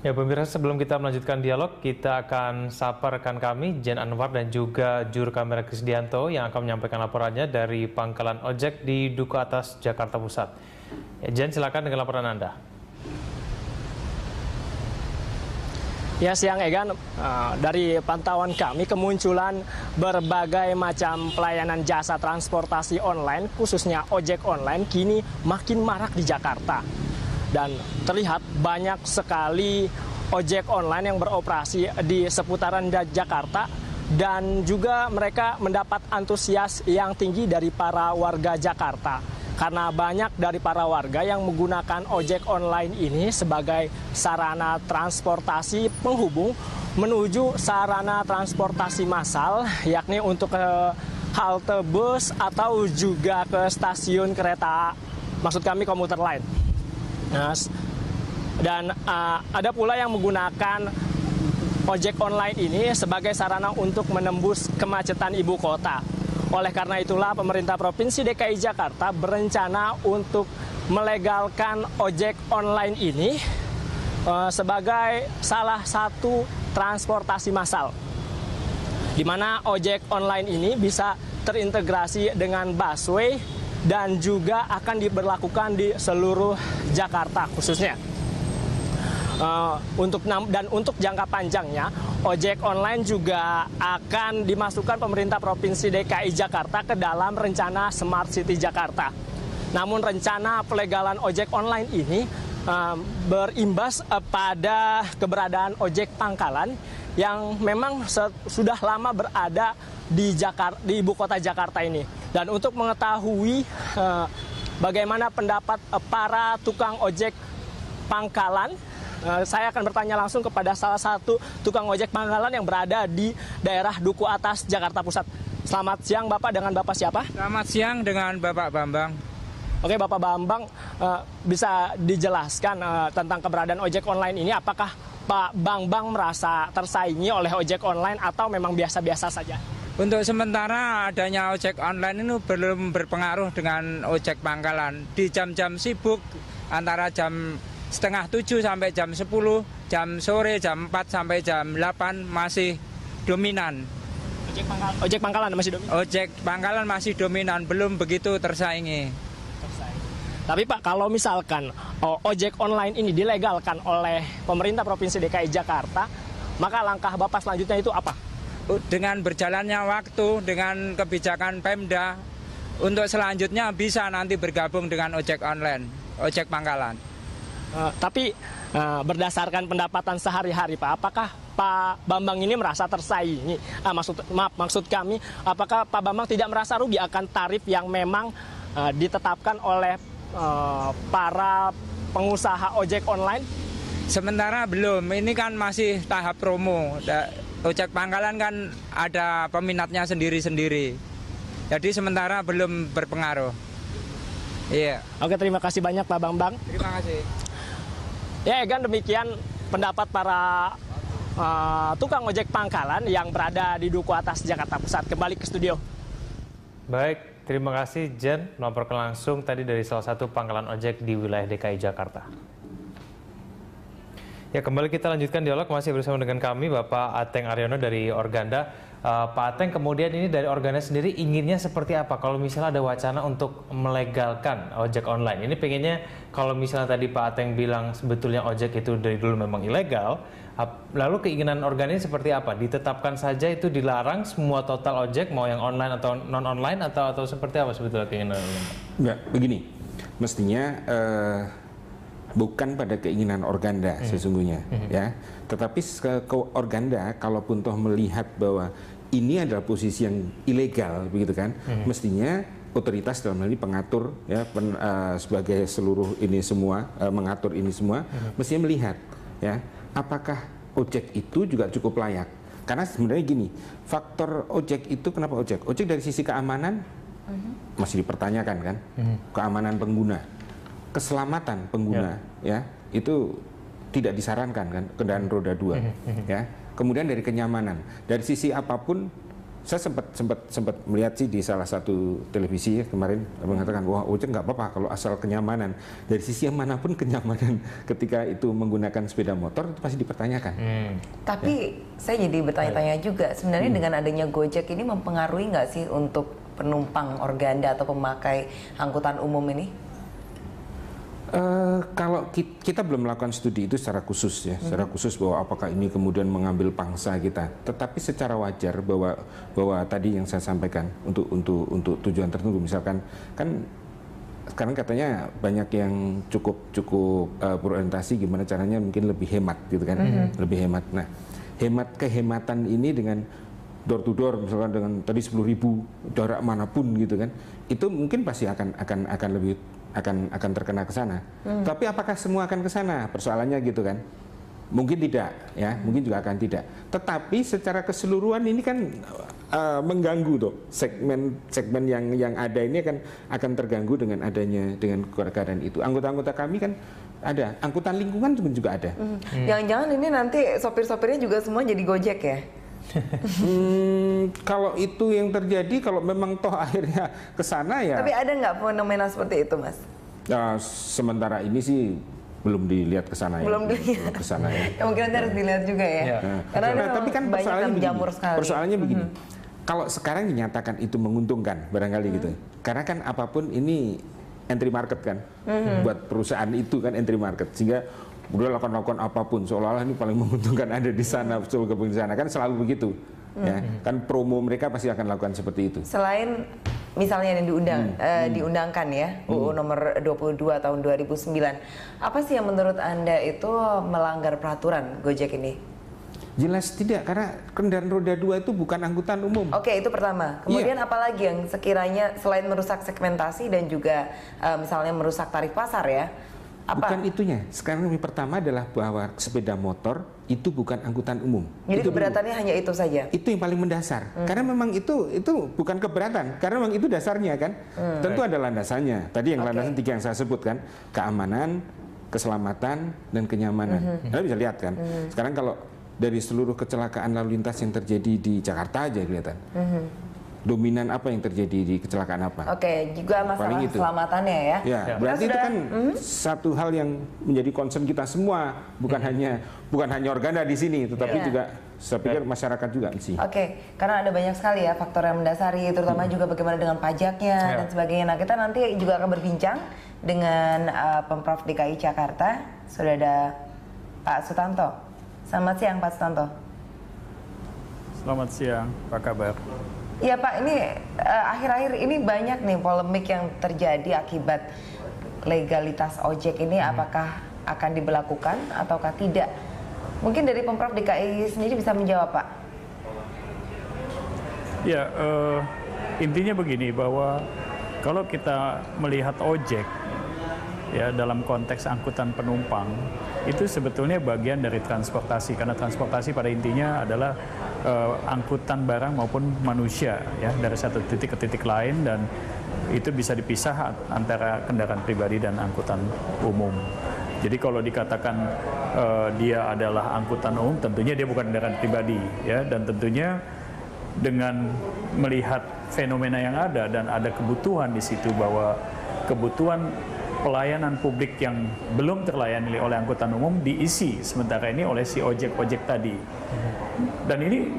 Ya pemirsa, sebelum kita melanjutkan dialog, kita akan sapa rekan kami, Jen Anwar dan juga juru kamera Krisdianto yang akan menyampaikan laporannya dari Pangkalan Ojek di Duku Atas, Jakarta Pusat. Ya, Jen, silakan dengan laporan Anda. Ya, siang Egan, dari pantauan kami kemunculan berbagai macam pelayanan jasa transportasi online, khususnya ojek online, kini makin marak di Jakarta. Dan terlihat banyak sekali ojek online yang beroperasi di seputaran Jakarta dan juga mereka mendapat antusias yang tinggi dari para warga Jakarta. Karena banyak dari para warga yang menggunakan ojek online ini sebagai sarana transportasi penghubung menuju sarana transportasi massal, yakni untuk ke halte bus atau juga ke stasiun kereta, maksud kami komuter lain. Dan ada pula yang menggunakan ojek online ini sebagai sarana untuk menembus kemacetan ibu kota. Oleh karena itulah pemerintah Provinsi DKI Jakarta berencana untuk melegalkan ojek online ini sebagai salah satu transportasi massal, di mana ojek online ini bisa terintegrasi dengan busway dan juga akan diberlakukan di seluruh Jakarta khususnya. Untuk jangka panjangnya, ojek online juga akan dimasukkan pemerintah Provinsi DKI Jakarta ke dalam rencana Smart City Jakarta. Namun rencana pelegalan ojek online ini berimbas pada keberadaan ojek pangkalan yang memang sudah lama berada di ibu kota Jakarta ini. Dan untuk mengetahui bagaimana pendapat para tukang ojek pangkalan, saya akan bertanya langsung kepada salah satu tukang ojek pangkalan yang berada di daerah Duku Atas, Jakarta Pusat. Selamat siang Bapak, dengan Bapak siapa? Selamat siang, dengan Bapak Bambang. Oke Bapak Bambang, bisa dijelaskan tentang keberadaan ojek online ini? Apakah Pak Bambang merasa tersaingi oleh ojek online atau memang biasa-biasa saja? Untuk sementara adanya ojek online ini belum berpengaruh dengan ojek pangkalan. Di jam-jam sibuk antara jam 6:30 sampai jam 10, jam sore jam 4 sampai jam 8 masih dominan. Ojek pangkalan masih dominan? Ojek pangkalan masih dominan, belum begitu tersaingi. Tapi Pak, kalau misalkan ojek online ini dilegalkan oleh pemerintah Provinsi DKI Jakarta, maka langkah Bapak selanjutnya itu apa? Dengan berjalannya waktu, dengan kebijakan Pemda, untuk selanjutnya bisa nanti bergabung dengan ojek online, ojek pangkalan. Tapi berdasarkan pendapatan sehari-hari Pak, apakah Pak Bambang ini merasa tersaingi? Maksud kami, apakah Pak Bambang tidak merasa rugi akan tarif yang memang ditetapkan oleh para pengusaha ojek online? Sementara belum, ini kan masih tahap promo. Ojek pangkalan kan ada peminatnya sendiri-sendiri. Jadi sementara belum berpengaruh. Iya. Oke, terima kasih banyak Pak Bambang. Terima kasih. Ya, Egan, demikian pendapat para tukang ojek pangkalan yang berada di Duku Atas, Jakarta Pusat. Kembali ke studio. Baik, terima kasih Jen melaporkan langsung tadi dari salah satu pangkalan ojek di wilayah DKI Jakarta. Ya, kembali kita lanjutkan dialog masih bersama dengan kami Bapak Ateng Aryono dari Organda. Pak Ateng, kemudian ini dari Organda sendiri inginnya seperti apa kalau misalnya ada wacana untuk melegalkan ojek online? Ini pengennya kalau misalnya tadi Pak Ateng bilang sebetulnya ojek itu dari dulu memang ilegal, lalu keinginan Organda ini seperti apa? Ditetapkan saja itu dilarang semua total ojek, mau yang online atau non-online atau seperti apa sebetulnya keinginan Organda? Enggak, begini, mestinya bukan pada keinginan Organda sesungguhnya, ya. Tetapi ke Organda, kalaupun toh melihat bahwa ini adalah posisi yang ilegal, begitu kan, mestinya otoritas dalam hal ini pengatur, ya, sebagai seluruh ini semua mengatur ini semua, mestinya melihat, ya, apakah ojek itu juga cukup layak. Karena sebenarnya gini, faktor ojek itu kenapa ojek? Ojek dari sisi keamanan masih dipertanyakan kan, keamanan pengguna. Keselamatan pengguna, ya, itu tidak disarankan kan kendaraan roda 2, ya. Kemudian dari kenyamanan, dari sisi apapun saya sempat melihat sih di salah satu televisi ya, kemarin mengatakan wah ojek nggak apa-apa kalau asal kenyamanan. Dari sisi yang manapun kenyamanan ketika itu menggunakan sepeda motor itu pasti dipertanyakan. Tapi saya jadi bertanya-tanya juga sebenarnya dengan adanya Gojek ini mempengaruhi nggak sih untuk penumpang organda atau pemakai angkutan umum ini? Kalau kita belum melakukan studi itu secara khusus ya, secara khusus bahwa apakah ini kemudian mengambil pangsa kita. Tetapi secara wajar bahwa tadi yang saya sampaikan untuk tujuan tertentu, misalkan kan sekarang katanya banyak yang cukup berorientasi gimana caranya mungkin lebih hemat gitu kan, lebih hemat. Nah, kehematan ini dengan door to door misalkan dengan tadi 10.000 jarak manapun gitu kan, itu mungkin pasti akan lebih akan terkena ke sana. Tapi apakah semua akan ke sana? Persoalannya gitu kan. Mungkin tidak ya, mungkin juga akan tidak. Tetapi secara keseluruhan ini kan mengganggu tuh segmen yang ada ini akan terganggu dengan keadaan itu. Anggota-anggota kami kan ada, angkutan lingkungan juga ada. Jangan-jangan ini nanti sopir-sopirnya juga semua jadi Gojek ya? Kalau itu yang terjadi, kalau memang toh akhirnya ke sana ya. Tapi ada nggak fenomena seperti itu, Mas? Sementara ini sih belum dilihat ke sana ya. Belum dilihat ke sana ya. Ya mungkin nanti harus dilihat juga ya. Karena tapi kan banyak yang menjamur sekali. Persoalannya begini. Kalau sekarang dinyatakan itu menguntungkan barangkali gitu. Karena kan apapun ini entry market kan. Buat perusahaan itu kan entry market, sehingga udah lakukan apapun seolah-olah ini paling menguntungkan ada di sana, di sana kan selalu begitu. Ya, kan promo mereka pasti akan lakukan seperti itu. Selain misalnya yang diundangkan ya UU nomor 22 tahun 2009, apa sih yang menurut Anda itu melanggar peraturan Gojek ini? Jelas tidak, karena kendaraan roda 2 itu bukan angkutan umum. Oke, itu pertama. Kemudian apalagi yang sekiranya selain merusak segmentasi dan juga misalnya merusak tarif pasar ya? Apa? Bukan itunya. Sekarang yang pertama adalah bahwa sepeda motor itu bukan angkutan umum. Jadi itu keberatannya hanya itu saja? Itu yang paling mendasar. Karena memang itu bukan keberatan. Karena memang itu dasarnya kan. Tentu ada landasannya. Tadi yang landasan 3 yang saya sebutkan. Keamanan, keselamatan, dan kenyamanan. Anda bisa lihat kan. Sekarang kalau dari seluruh kecelakaan lalu lintas yang terjadi di Jakarta aja kelihatan. Dominan apa yang terjadi di kecelakaan apa? Oke, juga masalah keselamatannya ya. Ya, berarti itu kan satu hal yang menjadi concern kita semua, bukan hanya organda di sini, tetapi juga saya pikir masyarakat juga sih. Oke, karena ada banyak sekali ya faktor yang mendasari, terutama juga bagaimana dengan pajaknya dan sebagainya. Nah, kita nanti juga akan berbincang dengan Pemprov DKI Jakarta. Sudah ada Pak Sutanto. Selamat siang, Pak Sutanto. Selamat siang, apa kabar? Ya Pak, ini akhir-akhir ini banyak nih polemik yang terjadi akibat legalitas ojek ini, apakah akan diberlakukan ataukah tidak? Mungkin dari Pemprov DKI sendiri bisa menjawab, Pak. Ya, intinya begini, bahwa kalau kita melihat ojek ya dalam konteks angkutan penumpang, itu sebetulnya bagian dari transportasi, karena transportasi pada intinya adalah angkutan barang maupun manusia ya dari satu titik ke titik lain, dan itu bisa dipisah antara kendaraan pribadi dan angkutan umum. Jadi kalau dikatakan dia adalah angkutan umum, tentunya dia bukan kendaraan pribadi ya, dan tentunya dengan melihat fenomena yang ada dan ada kebutuhan di situ, bahwa kebutuhan pelayanan publik yang belum terlayani oleh angkutan umum diisi sementara ini oleh si ojek-ojek tadi. Dan ini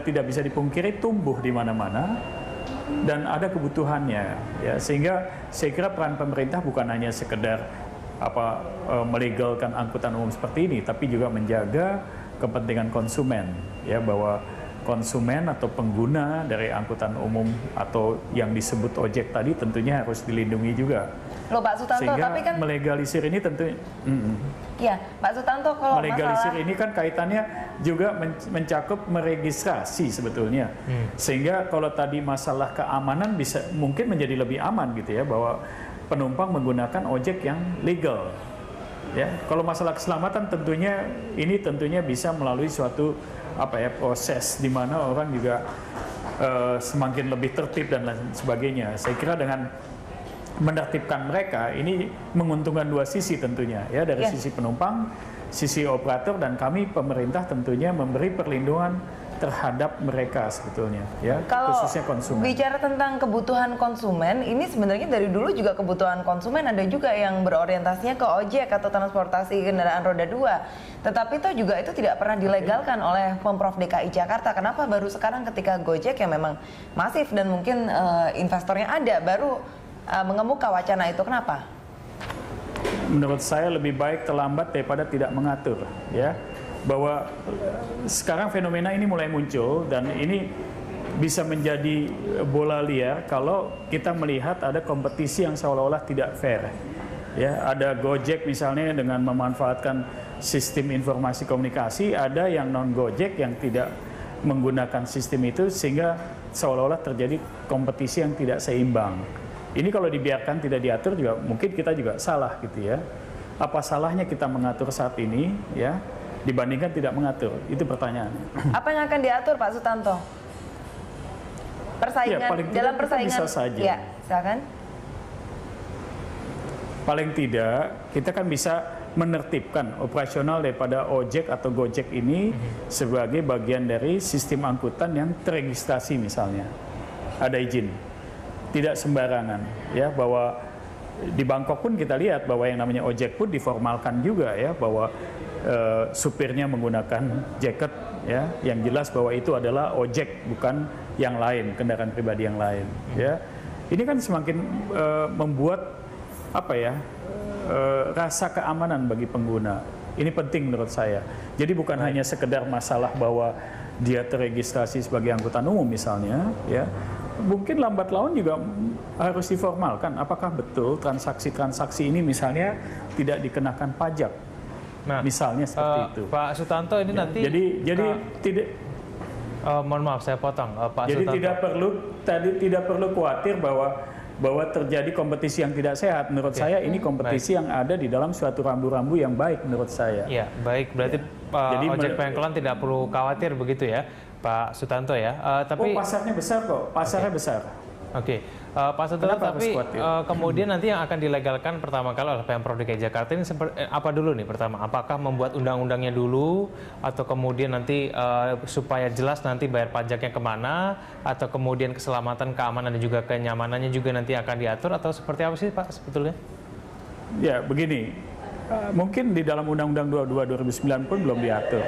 tidak bisa dipungkiri tumbuh di mana-mana dan ada kebutuhannya ya, sehingga saya kira peran pemerintah bukan hanya sekedar melegalkan angkutan umum seperti ini, tapi juga menjaga kepentingan konsumen ya, bahwa konsumen atau pengguna dari angkutan umum atau yang disebut ojek tadi tentunya harus dilindungi juga. Loh Pak Sutanto, sehingga tapi kan melegalisir ini tentu ya Pak Sutanto, kalau melegalisir masalah ini kan kaitannya juga mencakup meregistrasi sebetulnya. Sehingga kalau tadi masalah keamanan bisa mungkin menjadi lebih aman gitu ya, bahwa penumpang menggunakan ojek yang legal. Ya, kalau masalah keselamatan tentunya bisa melalui suatu proses di mana orang juga semakin lebih tertib dan lain sebagainya. Saya kira dengan menertibkan mereka ini menguntungkan dua sisi tentunya ya, dari sisi penumpang, sisi operator, dan kami pemerintah tentunya memberi perlindungan terhadap mereka sebetulnya, ya, Kalau khususnya konsumen. bicara tentang kebutuhan konsumen, ini sebenarnya dari dulu juga kebutuhan konsumen, ada juga yang berorientasinya ke ojek atau transportasi kendaraan roda 2. Tetapi juga itu tidak pernah dilegalkan oleh Pemprov DKI Jakarta. Kenapa baru sekarang ketika Gojek yang memang masif dan mungkin investornya ada, baru mengemuka wacana itu, kenapa? Menurut saya lebih baik terlambat daripada tidak mengatur, ya. Bahwa sekarang fenomena ini mulai muncul dan ini bisa menjadi bola liar kalau kita melihat ada kompetisi yang seolah-olah tidak fair. Ya, ada Gojek misalnya dengan memanfaatkan sistem informasi komunikasi, ada yang non Gojek yang tidak menggunakan sistem itu sehingga seolah-olah terjadi kompetisi yang tidak seimbang. Ini kalau dibiarkan tidak diatur juga mungkin kita juga salah gitu ya. Apa salahnya kita mengatur saat ini ya dibandingkan tidak mengatur? Itu pertanyaannya. Apa yang akan diatur Pak Sutanto? Persaingan, ya, paling dalam persaingan bisa saja. Ya, silakan. Paling tidak kita kan bisa menertibkan operasional daripada ojek atau Gojek ini sebagai bagian dari sistem angkutan yang teregistrasi misalnya. Ada izin. Tidak sembarangan ya, bahwa di Bangkok pun kita lihat bahwa yang namanya ojek pun diformalkan juga ya, bahwa supirnya menggunakan jaket ya, yang jelas bahwa itu adalah ojek bukan yang lain, kendaraan pribadi yang lain ya. Ini kan semakin membuat apa ya, rasa keamanan bagi pengguna. Ini penting menurut saya. Jadi bukan hanya sekedar masalah bahwa dia teregistrasi sebagai angkutan umum misalnya ya. Mungkin lambat laun juga harus diformalkan apakah betul transaksi-transaksi ini misalnya tidak dikenakan pajak. Nah, misalnya seperti itu. Pak Sutanto ini ya, nanti jadi tidak mohon maaf saya potong Pak jadi Sutanto. tidak perlu khawatir bahwa terjadi kompetisi yang tidak sehat. Menurut saya ini kompetisi yang ada di dalam suatu rambu-rambu yang baik menurut saya. Iya, baik. Berarti Jadi ojek pangkalan tidak perlu khawatir begitu ya, Pak Sutanto ya. Tapi pasarnya besar kok, pasarnya besar. Oke, Pak Sutanto, tapi kemudian nanti yang akan dilegalkan pertama kali oleh Pemprov DKI Jakarta ini apa dulu nih pertama? Apakah membuat undang-undangnya dulu atau kemudian nanti supaya jelas nanti bayar pajaknya kemana, atau kemudian keselamatan, keamanan dan juga kenyamanannya juga nanti akan diatur, atau seperti apa sih Pak sebetulnya? Ya begini, mungkin di dalam Undang-Undang 22 2009 pun belum diatur.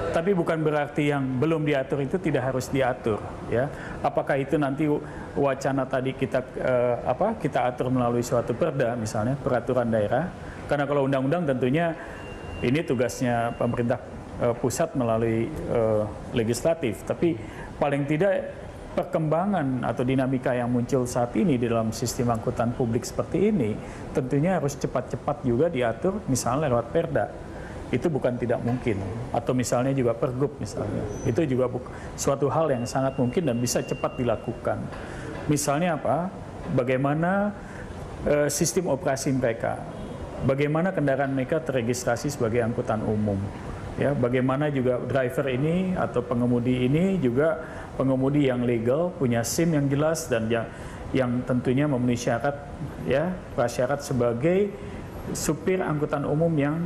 Tapi bukan berarti yang belum diatur itu tidak harus diatur, ya. Apakah itu nanti wacana tadi kita atur melalui suatu perda, misalnya peraturan daerah? Karena kalau undang-undang tentunya ini tugasnya pemerintah pusat melalui legislatif. Tapi paling tidak perkembangan atau dinamika yang muncul saat ini di dalam sistem angkutan publik seperti ini tentunya harus cepat-cepat juga diatur, misalnya lewat perda. Itu bukan tidak mungkin, atau misalnya juga pergub misalnya, itu juga suatu hal yang sangat mungkin dan bisa cepat dilakukan. Misalnya apa? Bagaimana sistem operasi mereka, bagaimana kendaraan mereka teregistrasi sebagai angkutan umum, ya, bagaimana juga driver ini atau pengemudi ini juga pengemudi yang legal, punya SIM yang jelas dan yang tentunya memenuhi syarat, ya, prasyarat sebagai supir angkutan umum yang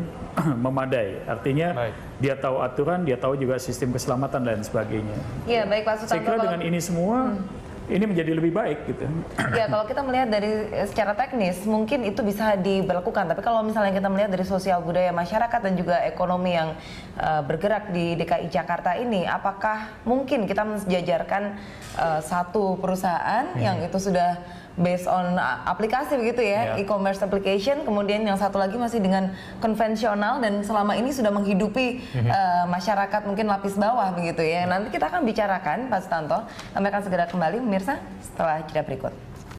memadai. Artinya dia tahu aturan, dia tahu juga sistem keselamatan dan sebagainya. Iya, baik Pak Sutanto. Saya kira dengan ini semua ini menjadi lebih baik gitu. Ya, kalau kita melihat dari secara teknis mungkin itu bisa diberlakukan, tapi kalau misalnya kita melihat dari sosial budaya masyarakat dan juga ekonomi yang bergerak di DKI Jakarta ini, apakah mungkin kita mensejajarkan satu perusahaan yang itu sudah based on aplikasi begitu ya, e-commerce application, kemudian yang satu lagi masih dengan konvensional dan selama ini sudah menghidupi masyarakat mungkin lapis bawah begitu ya. Nanti kita akan bicarakan Pak Sutanto, kami akan segera kembali pemirsa setelah jeda berikut.